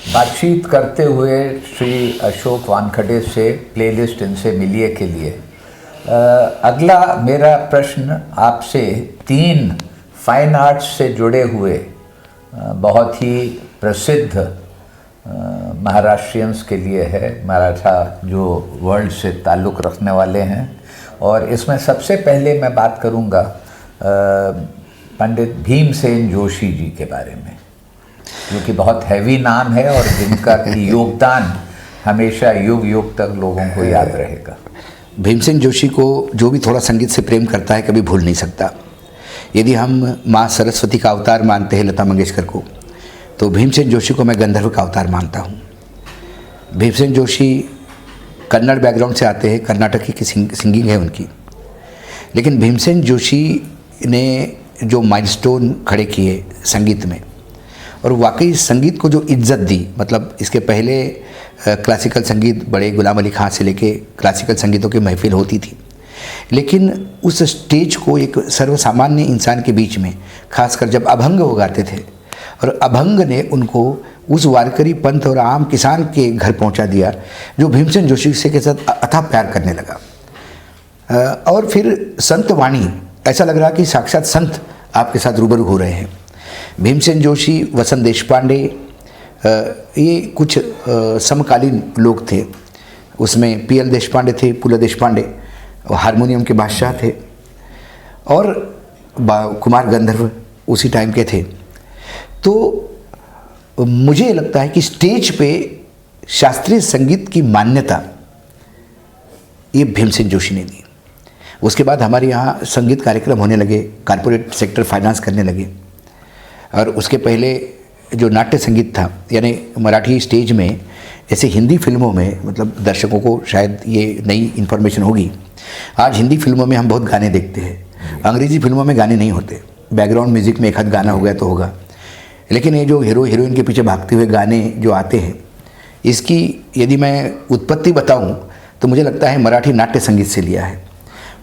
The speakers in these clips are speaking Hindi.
बातचीत करते हुए श्री अशोक वानखड़े से प्लेलिस्ट इनसे मिलिए के लिए अगला मेरा प्रश्न आपसे 3 फाइन आर्ट्स से जुड़े हुए बहुत ही प्रसिद्ध महाराष्ट्रियंस के लिए है, मराठा जो वर्ल्ड से ताल्लुक़ रखने वाले हैं। और इसमें सबसे पहले मैं बात करूंगा पंडित भीमसेन जोशी जी के बारे में, जो कि बहुत हैवी नाम है और जिनका योगदान हमेशा युग युग तक लोगों को याद रहेगा। भीमसेन जोशी को जो भी थोड़ा संगीत से प्रेम करता है कभी भूल नहीं सकता। यदि हम माँ सरस्वती का अवतार मानते हैं लता मंगेशकर को, तो भीमसेन जोशी को मैं गंधर्व का अवतार मानता हूँ। भीमसेन जोशी कन्नड़ बैकग्राउंड से आते हैं, कर्नाटक की सिंगिंग है उनकी, लेकिन भीमसेन जोशी ने जो माइलस्टोन खड़े किए संगीत में, और वाकई संगीत को जो इज्जत दी, मतलब इसके पहले क्लासिकल संगीत बड़े गुलाम अली खां से लेके क्लासिकल संगीतों की महफिल होती थी, लेकिन उस स्टेज को एक सर्वसामान्य इंसान के बीच में, खासकर जब अभंग वो गाते थे, और अभंग ने उनको उस वारकरी पंथ और आम किसान के घर पहुंचा दिया जो भीमसेन जोशी से के साथ अथाह प्यार करने लगा। और फिर संत वाणी, ऐसा लग रहा कि साक्षात संत आपके साथ रूबरू हो रहे हैं। भीमसेन जोशी, वसंत देशपांडे, ये कुछ समकालीन लोग थे। उसमें पीएल देशपांडे थे, पुल देशपांडे, हारमोनियम के बादशाह थे, और कुमार गंधर्व उसी टाइम के थे। तो मुझे लगता है कि स्टेज पे शास्त्रीय संगीत की मान्यता ये भीमसेन जोशी ने दी। उसके बाद हमारे यहाँ संगीत कार्यक्रम होने लगे, कॉर्पोरेट सेक्टर फाइनेंस करने लगे, और उसके पहले जो नाट्य संगीत था, यानी मराठी स्टेज में, जैसे हिंदी फिल्मों में, मतलब दर्शकों को शायद ये नई इन्फॉर्मेशन होगी, आज हिंदी फिल्मों में हम बहुत गाने देखते हैं, अंग्रेज़ी फिल्मों में गाने नहीं होते। बैकग्राउंड म्यूज़िक में एक आध गाना हो गया तो होगा, लेकिन ये जो हीरो हीरोइन के पीछे भागते हुए गाने जो आते हैं, इसकी यदि मैं उत्पत्ति बताऊं तो मुझे लगता है मराठी नाट्य संगीत से लिया है।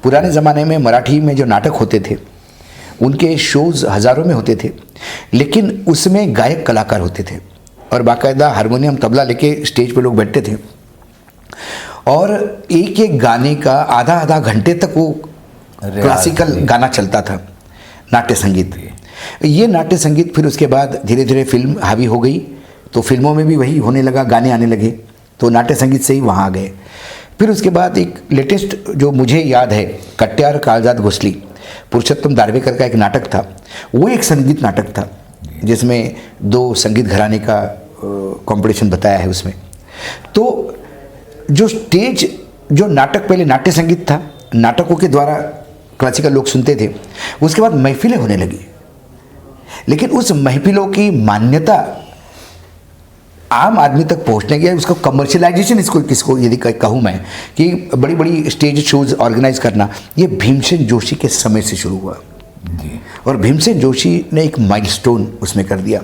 पुराने ज़माने में मराठी में जो नाटक होते थे उनके शोज़ हज़ारों में होते थे, लेकिन उसमें गायक कलाकार होते थे और बाकायदा हारमोनियम तबला लेके स्टेज पे लोग बैठते थे, और एक एक गाने का आधा आधा घंटे तक वो क्लासिकल गाना चलता था, नाट्य संगीत। ये नाट्य संगीत फिर उसके बाद धीरे धीरे फिल्म हावी हो गई, तो फिल्मों में भी वही होने लगा, गाने आने लगे, तो नाट्य संगीत से ही वहाँ आ गए। फिर उसके बाद एक लेटेस्ट जो मुझे याद है, कट्यार काळजात घुसली, पुरुषोत्तम दारवेकर का एक नाटक था। वो एक संगीत नाटक था जिसमें 2 संगीत घराने का कंपटीशन बताया है उसमें। तो जो स्टेज, जो नाटक, पहले नाट्य संगीत था, नाटकों के द्वारा क्लासिकल लोग सुनते थे, उसके बाद महफिलें होने लगी, लेकिन उस महफिलों की मान्यता आम आदमी तक पहुंचने के, उसका कमर्शियलाइजेशन, इसको किसको यदि कहूँ मैं कि बड़ी बड़ी स्टेज शोज ऑर्गेनाइज करना, ये भीमसेन जोशी के समय से शुरू हुआ जी। और भीमसेन जोशी ने एक माइलस्टोन उसमें कर दिया।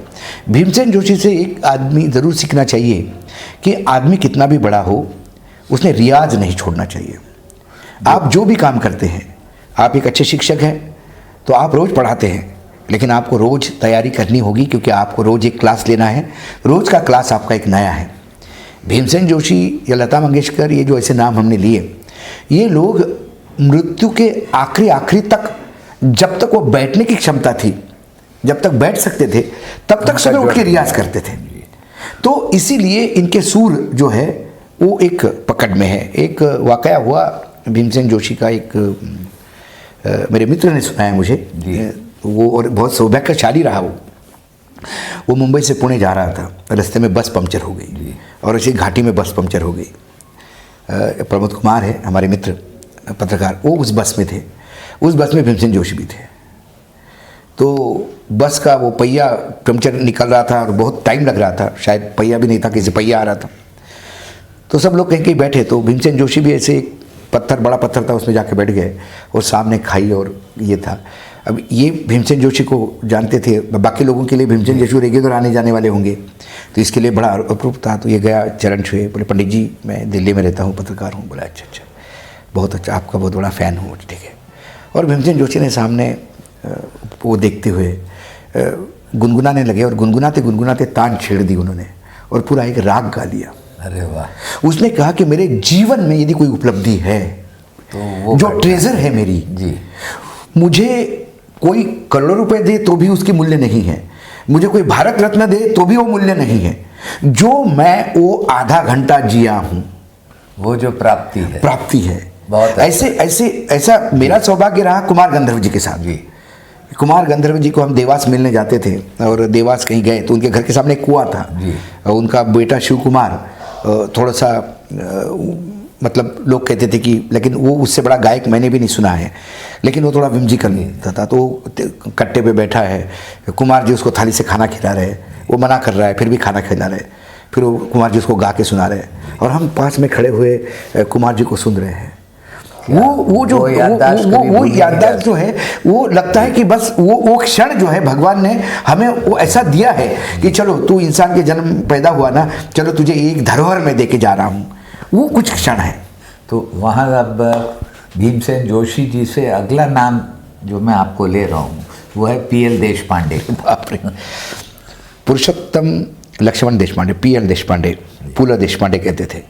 भीमसेन जोशी से एक आदमी ज़रूर सीखना चाहिए कि आदमी कितना भी बड़ा हो, उसने रियाज नहीं छोड़ना चाहिए। आप जो भी काम करते हैं, आप एक अच्छे शिक्षक हैं तो आप रोज़ पढ़ाते हैं, लेकिन आपको रोज़ तैयारी करनी होगी, क्योंकि आपको रोज़ एक क्लास लेना है, रोज़ का क्लास आपका एक नया है। भीमसेन जोशी या लता मंगेशकर, ये जो ऐसे नाम हमने लिए, ये लोग मृत्यु के आखिरी तक, जब तक वो बैठने की क्षमता थी, जब तक बैठ सकते थे, तब तक सुबह उठ के रियाज करते थे। तो इसीलिए इनके सुर जो है वो एक पकड़ में है। एक वाकया हुआ भीमसेन जोशी का, एक मेरे मित्र ने सुनाया मुझे वो, और बहुत सौभाग्यशाली रहा वो मुंबई से पुणे जा रहा था, रास्ते में बस पंक्चर हो गई, और इसी घाटी में बस पंक्चर हो गई। प्रमोद कुमार है हमारे मित्र पत्रकार, वो उस बस में थे, उस बस में भीमसेन जोशी भी थे। तो बस का वो पहिया पंक्चर निकल रहा था और बहुत टाइम लग रहा था, शायद पहिया भी नहीं था, किसी पहिया आ रहा था। तो सब लोग कहीं कहीं बैठे, तो भीमसेन जोशी भी ऐसे एक पत्थर, बड़ा पत्थर था, उसमें जाके बैठ गए, और सामने खाई और ये था। अब ये भीमसेन जोशी को जानते थे, बाकी लोगों के लिए भीमसेन जोशी रेगुलर आने जाने वाले होंगे, तो इसके लिए बड़ा अप्रूप था। तो ये गया, चरण छुए, बोले पंडित जी मैं दिल्ली में रहता हूँ, पत्रकार हूँ। बोला अच्छा, बहुत अच्छा, आपका बहुत बड़ा फ़ैन हूँ, ठीक है। और भीमसेन जोशी ने सामने वो देखते हुए गुनगुनाने लगे, और गुनगुनाते गुनगुनाते तान छेड़ दी उन्होंने, और पूरा एक राग गा लिया। अरे वाह। उसने कहा कि मेरे जीवन में यदि कोई उपलब्धि है तो वो जो ट्रेजर है मेरी, जी, मुझे कोई करोड़ों रुपए दे तो भी उसकी मूल्य नहीं है, मुझे कोई भारत रत्न दे तो भी वो मूल्य नहीं है, जो मैं वो आधा घंटा जिया हूं वो जो प्राप्ति है बहुत ऐसा मेरा सौभाग्य रहा कुमार गंधर्व जी के साथ। जी। कुमार गंधर्व जी को हम देवास मिलने जाते थे और देवास कहीं गए तो उनके घर के सामने एक कुआं था जी। और उनका बेटा शिव कुमार थोड़ा सा मतलब लोग कहते थे कि, लेकिन वो उससे बड़ा गायक मैंने भी नहीं सुना है, लेकिन वो थोड़ा विमजिकल था। तो कट्टे पे बैठा है, कुमार जी उसको थाली से खाना खिला रहे, वो मना कर रहा है फिर भी खाना खिला रहे, फिर वो कुमार जी उसको गा के सुना रहे और हम पास में खड़े हुए कुमार जी को सुन रहे हैं। वो याददाश्त जो है वो लगता है कि बस वो क्षण जो है भगवान ने हमें वो ऐसा दिया है कि चलो तू इंसान के जन्म पैदा हुआ ना, चलो तुझे एक धरोहर में दे के जा रहा हूँ, वो कुछ क्षण है। तो वहाँ अब भीमसेन जोशी जी से अगला नाम जो मैं आपको ले रहा हूँ वो है पीएल देशपांडे। बाप रे, पुरुषोत्तम लक्ष्मण देशपांडे, पीएल देशपांडे, पूला देशपांडे कहते थे।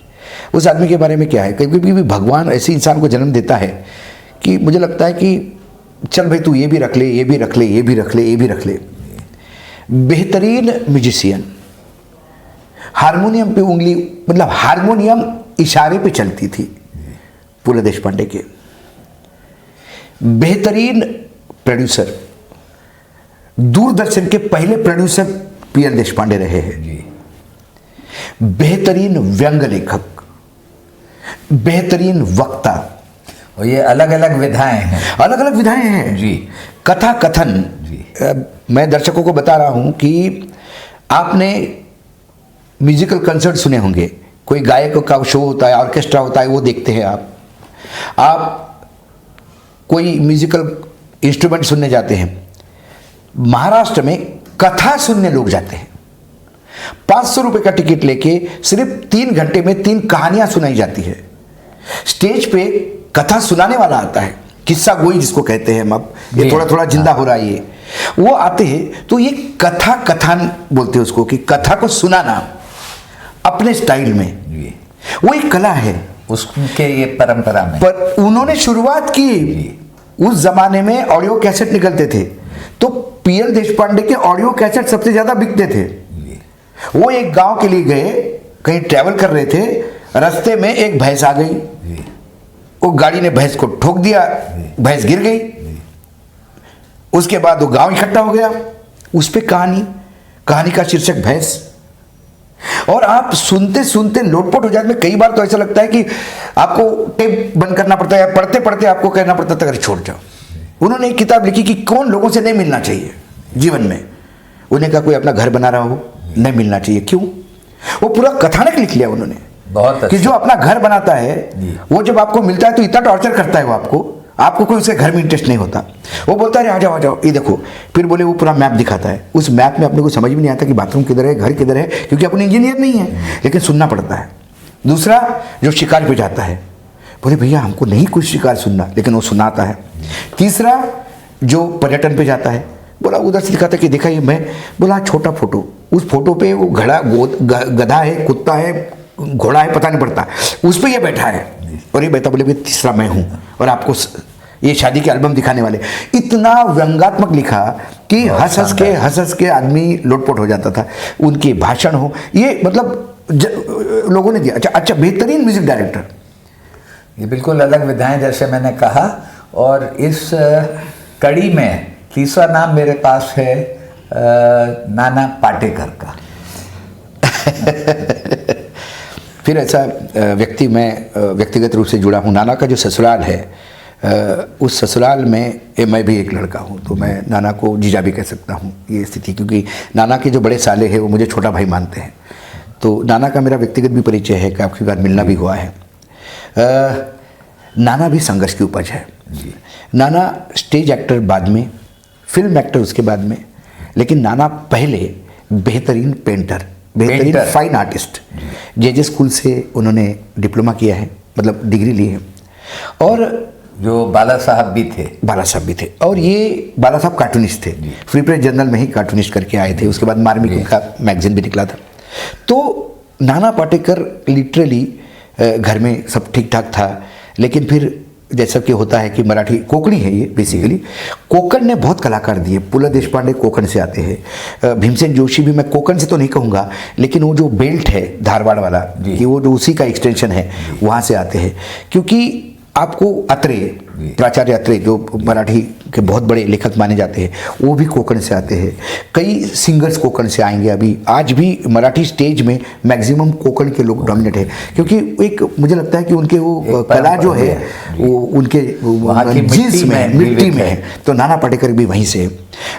उस आदमी के बारे में क्या है, कभी कभी भगवान ऐसे इंसान को जन्म देता है कि मुझे लगता है कि चल भाई तू ये भी रख ले, ये भी रख ले, ये भी रख ले, ये भी रख ले। बेहतरीन म्यूजिशियन, हारमोनियम पे उंगली, मतलब हारमोनियम इशारे पे चलती थी पूला देशपांडे के। बेहतरीन प्रोड्यूसर, दूरदर्शन के पहले प्रोड्यूसर पीएल देशपांडे रहे हैं जी। बेहतरीन व्यंग्य लेखक, बेहतरीन वक्ता, और ये अलग अलग विधाएं हैं जी। कथा कथन जी। मैं दर्शकों को बता रहा हूं कि आपने म्यूजिकल कंसर्ट सुने होंगे, कोई गायक का शो होता है, ऑर्केस्ट्रा होता है, वो देखते हैं आप कोई म्यूजिकल इंस्ट्रूमेंट सुनने जाते हैं। महाराष्ट्र में कथा सुनने लोग जाते हैं, 500 रुपए का टिकट लेके सिर्फ 3 घंटे में 3 कहानियां सुनाई जाती है। स्टेज पे कथा सुनाने वाला आता है, किस्सा गोई जिसको कहते हैं हम, अब ये थोड़ा थोड़ा जिंदा हो रहा है ये, वो आते हैं तो ये कथा कथन बोलते हैं उसको, कि कथा को सुनाना अपने स्टाइल में, वो एक कला है उसके ये परंपरा में। पर उन्होंने शुरुआत की, उस जमाने में ऑडियो कैसेट निकलते थे तो पीएल देशपांडे के ऑडियो कैसेट सबसे ज्यादा बिकते थे। वो एक गांव के लिए गए, कहीं ट्रैवल कर रहे थे, रास्ते में एक भैंस आ गई, वो गाड़ी ने भैंस को ठोक दिया, भैंस गिर गई। उसके बाद वो गांव इकट्ठा हो गया, उस पे कहानी का शीर्षक भैंस। और आप सुनते सुनते लोटपोट हो जाते हैं। कई बार तो ऐसा लगता है कि आपको टेप बंद करना पड़ता है, पढ़ते पढ़ते आपको कहना पड़ता था अगर छोड़ जाओ। उन्होंने एक किताब लिखी कि कौन लोगों से नहीं मिलना चाहिए जीवन में। उन्हें कहा कोई अपना घर बना रहा हो, नहीं मिलना चाहिए। क्यों? वो पूरा कथानक लिख लिया उन्होंने, बहुत कि जो अपना घर बनाता है वो जब आपको मिलता है तो इतना टॉर्चर करता है वो आपको कोई उसके घर में इंटरेस्ट नहीं होता। वो बोलता है आ जाओ ये देखो, फिर बोले वो पूरा मैप दिखाता है। उस मैप में अपने को समझ में नहीं आता कि बाथरूम किधर है, घर किधर है, क्योंकि अपने इंजीनियर नहीं है, लेकिन सुनना पड़ता है। दूसरा जो शिकार पे जाता है, बोले भैया हमको नहीं कुछ शिकार सुनना, लेकिन वो सुनाता है। तीसरा जो पर्यटन पे जाता है, बोला उधर से दिखाता कि देखा ये मैं, बोला छोटा फोटो, उस फोटो पे वो गधा है, कुत्ता है, घोड़ा है, पता नहीं पड़ता, उस पर ये बैठा है और ये बैठा, बोले भाई तीसरा मैं हूँ और आपको ये शादी के एल्बम दिखाने वाले। इतना व्यंगात्मक लिखा कि हंस के आदमी लोटपोट हो जाता था। उनके भाषण हो, ये मतलब लोगों ने दिया। अच्छा बेहतरीन म्यूजिक डायरेक्टर, ये बिल्कुल अलग विधाएं जैसे मैंने कहा। और इस कड़ी में तीसरा नाम मेरे पास है नाना पाटेकर का। फिर ऐसा मैं व्यक्तिगत रूप से जुड़ा हूँ। नाना का जो ससुराल है, उस ससुराल में मैं भी एक लड़का हूँ, तो मैं नाना को जीजा भी कह सकता हूँ ये स्थिति, क्योंकि नाना के जो बड़े साले हैं वो मुझे छोटा भाई मानते हैं। तो नाना का मेरा व्यक्तिगत भी परिचय है, काफ़ी बार मिलना भी हुआ है। नाना भी संघर्ष की उपज है। नाना स्टेज एक्टर बाद में, फिल्म एक्टर उसके बाद में, लेकिन नाना पहले बेहतरीन पेंटर, बेहतरीन फाइन आर्टिस्ट। जे स्कूल से उन्होंने डिप्लोमा किया है, मतलब डिग्री ली है। और जो बाला साहब भी थे और ये बाला साहब कार्टूनिस्ट थे, फ्री प्रेस जर्नल में ही कार्टूनिस्ट करके आए थे। उसके बाद मार्मिक का मैगजीन भी निकला था। तो नाना पाटेकर लिटरली घर में सब ठीक ठाक था, लेकिन फिर जैसा कि होता है कि मराठी कोंकणी है ये बेसिकली, कोंकण ने बहुत कलाकार दिए। पुला देशपांडे कोंकण से आते हैं, भीमसेन जोशी भी मैं कोंकण से तो नहीं कहूँगा, लेकिन वो जो बेल्ट है धारवाड़ वाला कि वो जो उसी का एक्सटेंशन है वहाँ से आते हैं। क्योंकि आपको अत्रे, प्राचार्य अत्रे जो मराठी के बहुत बड़े लेखक माने जाते हैं, वो भी कोंकण से आते हैं। कई सिंगर्स कोंकण से आएंगे। अभी आज भी मराठी स्टेज में मैक्सिमम कोंकण के लोग डोमिनेट है, क्योंकि एक मुझे लगता है कि उनके वो कला जो है वो उनके जीन्स में, मिट्टी में है। तो नाना पाटेकर भी वहीं से है।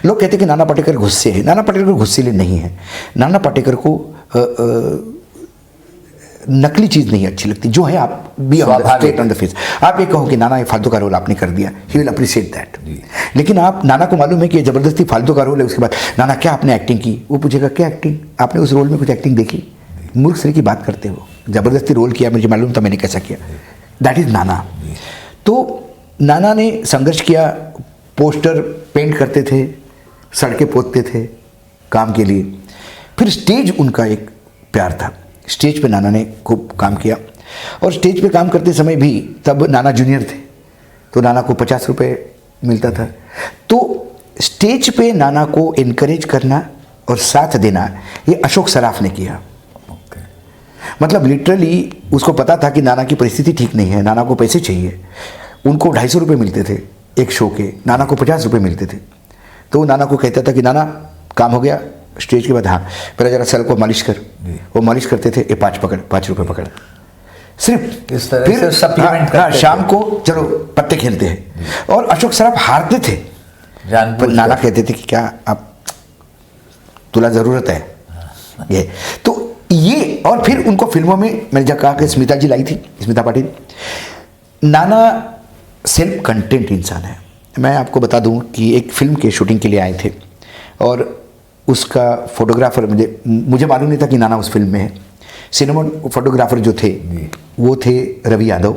लोग कहते हैं कि नाना पाटेकर गुस्से है। नाना पाटेकर गुस्सेले नहीं है। नाना पाटेकर को नकली चीज़ नहीं अच्छी लगती, जो है आप be straight on the face. आप ये कहो कि नाना ये फालतू का रोल आपने कर दिया, ही विल अप्रिशिएट दैट। लेकिन आप नाना को मालूम है कि ये ज़बरदस्ती फालतू का रोल है, उसके बाद नाना क्या आपने एक्टिंग की, वो पूछेगा क्या एक्टिंग, आपने उस रोल में कुछ एक्टिंग देखी? मूर्ख सरी की बात करते हो, ज़बरदस्ती रोल किया, मुझे मालूम था मैंने कैसा किया। दैट इज़ नाना। तो नाना ने संघर्ष किया, पोस्टर पेंट करते थे, सड़कें पोतते थे काम के लिए। फिर स्टेज उनका एक प्यार था। स्टेज पे नाना ने खूब काम किया, और स्टेज पे काम करते समय भी तब नाना जूनियर थे, तो नाना को 50 रुपये मिलता था। तो स्टेज पे नाना को इनकरेज करना और साथ देना ये अशोक सराफ ने किया। मतलब लिटरली उसको पता था कि नाना की परिस्थिति ठीक नहीं है, नाना को पैसे चाहिए। उनको 250 रुपये मिलते थे एक शो के, नाना को 50 रुपये मिलते थे। तो वो नाना को कहता था कि नाना काम हो गया, स्टेज के बाद हाँ पहले जरा सर को मालिश कर। वो मालिश करते थे, ये 5 रुपये पकड़, सिर्फ इस तरह फिर से सप्लीमेंट हाँ, करते शाम को चलो पत्ते खेलते हैं। और अशोक सराफ हारते थे, पर नाना कहते थे कि क्या आप तुला ज़रूरत है ये। तो ये, और फिर उनको फिल्मों में मैंने जब कहा कि स्मिता जी लाई थी, स्मिता पाटिल। नाना सेल्फ कंटेंट इंसान है। मैं आपको बता दूं कि एक फिल्म के शूटिंग के लिए आए थे, और उसका फोटोग्राफर मुझे मालूम नहीं था कि नाना उस फिल्म में है। सिनेमा फोटोग्राफर जो थे वो थे रवि यादव,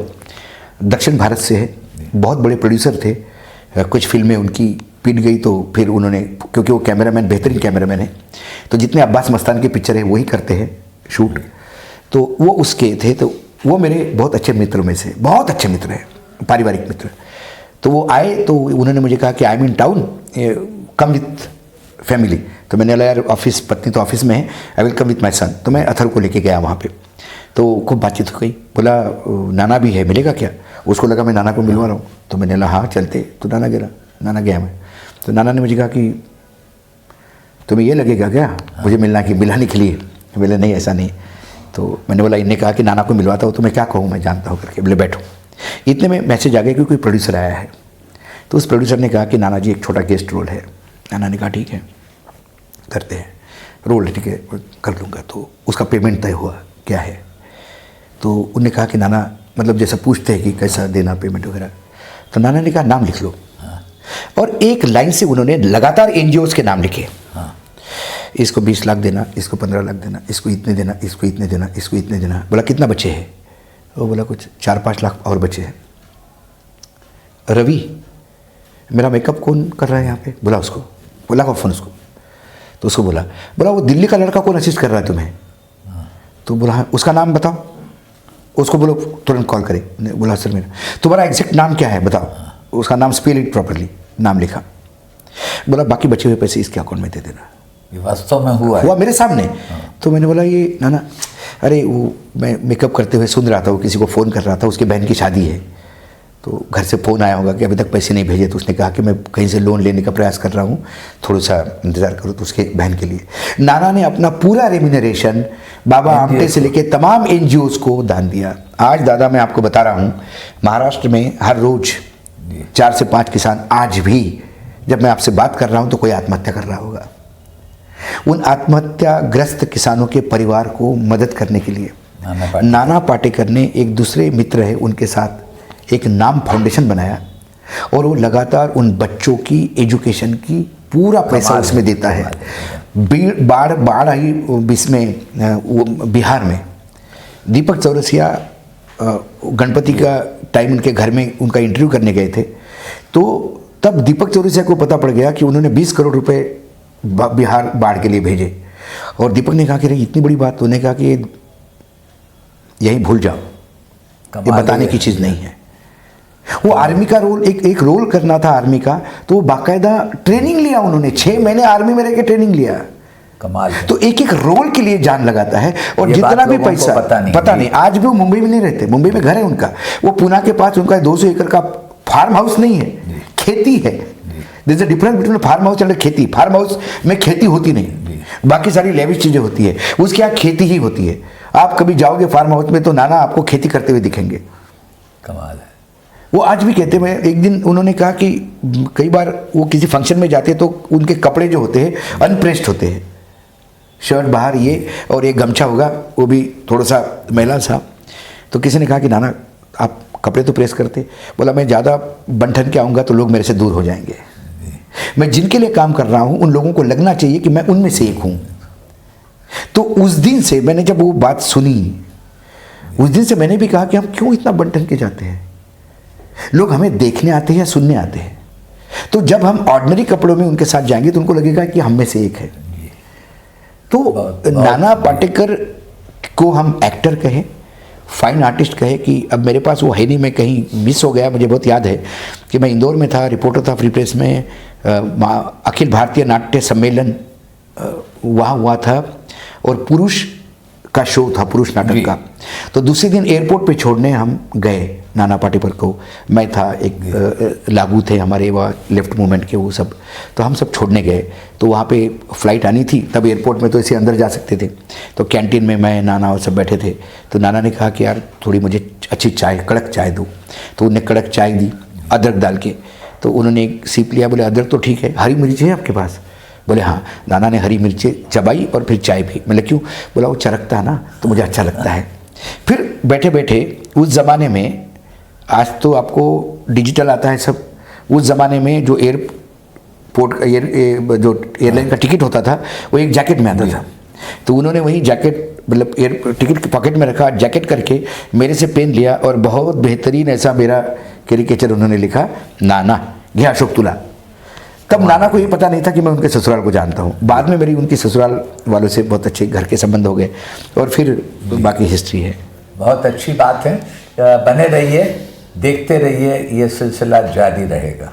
दक्षिण भारत से है, बहुत बड़े प्रोड्यूसर थे। कुछ फिल्में उनकी पिट गई तो फिर उन्होंने, क्योंकि वो कैमरामैन बेहतरीन कैमरामैन है, तो जितने अब्बास मस्तान की पिक्चर है वही करते हैं शूट, तो वो उसके थे। तो वो मेरे बहुत अच्छे मित्रों में से, बहुत अच्छे मित्र हैं, पारिवारिक मित्र। तो वो आए तो उन्होंने मुझे कहा कि I am in town, come with family. तो मैंने बोला यार ऑफिस, पत्नी तो ऑफिस में है, I will come with my सन। तो मैं अथर को लेके गया वहाँ पे, तो खूब बातचीत हो गई। बोला नाना भी है, मिलेगा क्या? उसको लगा मैं नाना को मिलवा रहा हूँ, तो मैंने बोला हाँ चलते। तो नाना गया मैं। तो नाना ने मुझे कहा कि तुम्हें ये लगेगा क्या मुझे मिलाने के लिए? बोले नहीं ऐसा नहीं। तो मैंने बोला, इन्हें कहा कि नाना को मिलवाता हूँ, तो मैं क्या कहूँ, मैं जानता हूँ करके। बोले बैठो। इतने में मैसेज आ गया कि कोई प्रोड्यूसर आया है। तो उस प्रोड्यूसर ने कहा कि नाना जी एक छोटा गेस्ट रोल है। नाना ने कहा ठीक है करते हैं, रोल ठीक है कर लूँगा। तो उसका पेमेंट तय हुआ, क्या है? तो उन्होंने कहा कि नाना, मतलब जैसा पूछते हैं कि कैसा देना पेमेंट वगैरह, तो नाना ने कहा नाम लिख लो। और एक लाइन से उन्होंने लगातार एनजीओज के नाम लिखे। इसको 20 लाख देना, इसको 15 लाख देना, इसको इतने देना, इसको इतने देना, इसको इतने देना। बोला कितना बचे हैं? वो बोला कुछ 4-5 लाख और बचे हैं। रवि मेरा मेकअप कौन कर रहा है यहाँ पे? बोला उसको, बोला को फ़ोन उसको। तो उसको बोला वो दिल्ली का लड़का कौन असिस्ट कर रहा है तुम्हें? तो बोला हाँ, उसका नाम बताओ। उसको बोलो तुरंत कॉल करे। बोला सर मेरा, तुम्हारा एग्जैक्ट नाम क्या है बताओ। उसका नाम स्पेल इट प्रॉपरली, नाम लिखा। बोला बाकी बचे हुए पैसे इसके अकाउंट में दे देना। ये वास्तव में हुआ मेरे सामने। तो मैंने बोला ये नाना, अरे वो मैं मेकअप करते हुए सुन रहा था, वो किसी को फ़ोन कर रहा था, उसकी बहन की शादी है, तो घर से फ़ोन आया होगा कि अभी तक पैसे नहीं भेजे। तो उसने कहा कि मैं कहीं से लोन लेने का प्रयास कर रहा हूँ, थोड़ा सा इंतज़ार करो। तो उसके बहन के लिए नाना ने अपना पूरा रेम्यूनरेशन बाबा आमटे से लेके तमाम एनजीओज़ को दान दिया। आज दादा मैं आपको बता रहा हूँ, महाराष्ट्र में हर रोज़ 4 से 5 किसान, आज भी जब मैं आपसे बात कर रहा हूँ तो कोई आत्महत्या कर रहा होगा। उन आत्महत्याग्रस्त किसानों के परिवार को मदद करने के लिए नाना पाटेकर ने एक दूसरे मित्र है उनके साथ एक नाम फाउंडेशन बनाया, और वो लगातार उन बच्चों की एजुकेशन की पूरा पैसा उसमें देता है। बाढ़ आई इसमें बिहार में, दीपक चौरसिया गणपति का टाइम उनके घर में उनका इंटरव्यू करने गए थे। तो तब दीपक चौरसिया को पता पड़ गया कि उन्होंने 20 करोड़ रुपए बिहार बाढ़ के लिए भेजे। और दीपक ने कहा कि अरे इतनी बड़ी बात, तो उन्होंने कहा कि यही भूल जाओ, ये बताने की चीज़ नहीं है। वो आर्मी का रोल, एक रोल करना था आर्मी का, तो वो बाकायदा ट्रेनिंग लिया उन्होंने, 6 महीने आर्मी में रह के ट्रेनिंग लिया। कमाल है। तो एक रोल के लिए जान लगाता है। और जितना भी पैसा, पता नहीं, आज भी वो मुंबई में नहीं रहते, मुंबई में घर है उनका, वो पुणे के पास उनका 200 एकड़ का फार्म हाउस नहीं है, खेती है। This is difference between farm house and खेती। फार्म हाउस में खेती होती नहीं, बाकी सारी लेविश चीजें होती है, उसके यहाँ खेती ही होती है। आप कभी जाओगे फार्म हाउस में तो नाना आपको खेती करते हुए दिखेंगे। कमाल है। वो आज भी कहते हैं। एक दिन उन्होंने कहा कि कई बार वो किसी फंक्शन में जाते तो उनके कपड़े जो होते हैं अनप्रेस्ड होते हैं, शर्ट बाहर ये, और एक गमछा होगा वो भी थोड़ा सा मैला सा। तो किसी ने कहा कि नाना आप कपड़े तो प्रेस करते। बोला मैं ज़्यादा बंठन के आऊँगा तो लोग मेरे से दूर हो जाएंगे। मैं जिनके लिए काम कर रहा हूँ उन लोगों को लगना चाहिए कि मैं उनमें से एक हूँ। तो उस दिन से मैंने जब वो बात सुनी, उस दिन से मैंने भी कहा कि हम क्यों इतना बंठन के जाते हैं, लोग हमें देखने आते हैं या सुनने आते हैं। तो जब हम ऑर्डिनरी कपड़ों में उनके साथ जाएंगे तो उनको लगेगा कि हम में से एक है। तो नाना पाटेकर को हम एक्टर कहें, फाइन आर्टिस्ट कहे कि अब मेरे पास वो है नहीं, मैं कहीं मिस हो गया। मुझे बहुत याद है कि मैं इंदौर में था, रिपोर्टर था फ्री प्रेस में, अखिल भारतीय नाट्य सम्मेलन वहाँ हुआ था और पुरुष का शो था, पुरुष नाटक का। तो दूसरे दिन एयरपोर्ट पे छोड़ने हम गए नाना पाटेकर को। मैं था, एक लागू थे हमारे वहाँ लेफ्ट मूवमेंट के, वो सब, तो हम सब छोड़ने गए। तो वहाँ पे फ़्लाइट आनी थी, तब एयरपोर्ट में तो ऐसे अंदर जा सकते थे। तो कैंटीन में मैं, नाना और सब बैठे थे। तो नाना ने कहा कि यार थोड़ी मुझे अच्छी चाय, कड़क चाय दो। तो उन्हें कड़क चाय दी अदरक डाल के। तो उन्होंने एक सीप लिया, बोले अदरक तो ठीक है, हरी मिर्च है आपके पास? बोले हाँ। नाना ने हरी मिर्चें चबाई और फिर चाय पी। बोले क्यों? बोला वो चरकता है ना तो मुझे अच्छा लगता है। फिर बैठे बैठे, उस ज़माने में, आज तो आपको डिजिटल आता है सब, उस ज़माने में जो जो एयरलाइन का टिकट होता था वो एक जैकेट में आता था। तो उन्होंने वही जैकेट, मतलब टिकट के पॉकेट में रखा, जैकेट करके मेरे से पेन लिया और बहुत बेहतरीन ऐसा मेरा कैरिकेचर उन्होंने लिखा, नाना घे अशोक तुला। तब नाना को ये पता नहीं था कि मैं उनके ससुराल को जानता हूँ। बाद में मेरी उनकी ससुराल वालों से बहुत अच्छे घर के संबंध हो गए और फिर बाकी हिस्ट्री है। बहुत अच्छी बात है। बने रहिए, देखते रहिए, ये सिलसिला जारी रहेगा।